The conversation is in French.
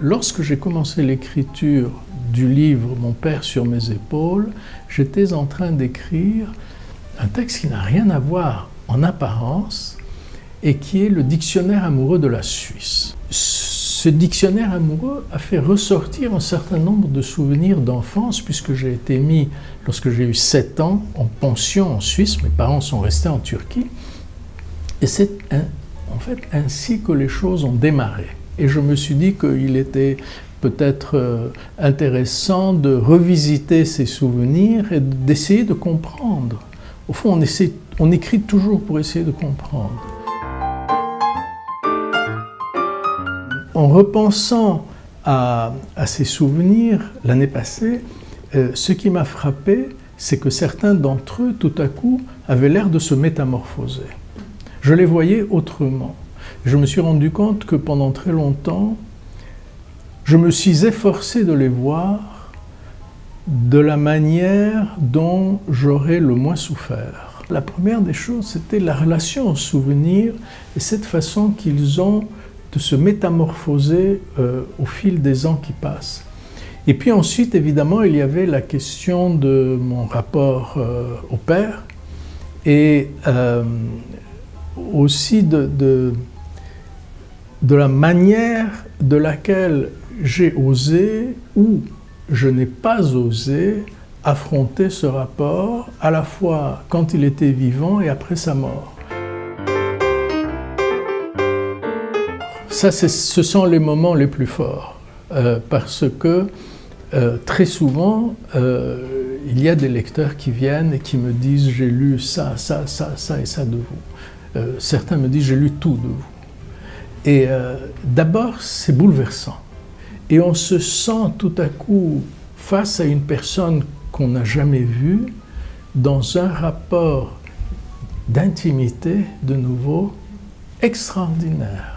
lorsque j'ai commencé l'écriture du livre « Mon père sur mes épaules », j'étais en train d'écrire un texte qui n'a rien à voir en apparence et qui est le dictionnaire amoureux de la Suisse. Ce dictionnaire amoureux a fait ressortir un certain nombre de souvenirs d'enfance puisque j'ai été mis, lorsque j'ai eu 7 ans, en pension en Suisse. Mes parents sont restés en Turquie. Et c'est en fait ainsi que les choses ont démarré. Et je me suis dit qu'il était peut-être intéressant de revisiter ces souvenirs et d'essayer de comprendre. Au fond, on écrit toujours pour essayer de comprendre. En repensant à ces souvenirs l'année passée, ce qui m'a frappé, c'est que certains d'entre eux, tout à coup, avaient l'air de se métamorphoser. Je les voyais autrement. Je me suis rendu compte que pendant très longtemps, je me suis efforcé de les voir de la manière dont j'aurais le moins souffert. La première des choses, c'était la relation au souvenir et cette façon qu'ils ont de se métamorphoser au fil des ans qui passent. Et puis ensuite, évidemment, il y avait la question de mon rapport au père et aussi de la manière de laquelle j'ai osé ou je n'ai pas osé affronter ce rapport, à la fois quand il était vivant et après sa mort. Ça, ce sont les moments les plus forts, parce que très souvent, il y a des lecteurs qui viennent et qui me disent « j'ai lu ça, ça, ça, ça et ça de vous ». Certains me disent « j'ai lu tout de vous ». Et d'abord, c'est bouleversant. Et on se sent tout à coup face à une personne qu'on n'a jamais vue, dans un rapport d'intimité, de nouveau, extraordinaire.